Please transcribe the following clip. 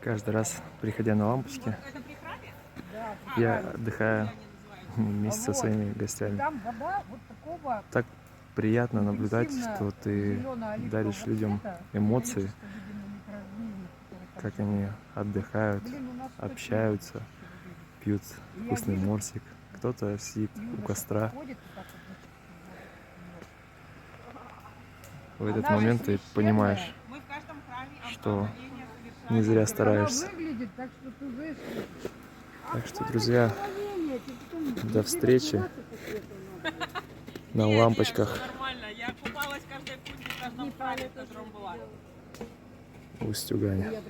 Каждый раз, приходя на лампочки, я отдыхаю вместе со своими гостями. Так приятно наблюдать, что ты даришь людям эмоции, как они отдыхают, общаются, пьют вкусный морсик. Кто-то сидит у костра. В этот момент ты понимаешь, что не зря стараешься. Так что, друзья, до встречи на лампочках в Устюгане.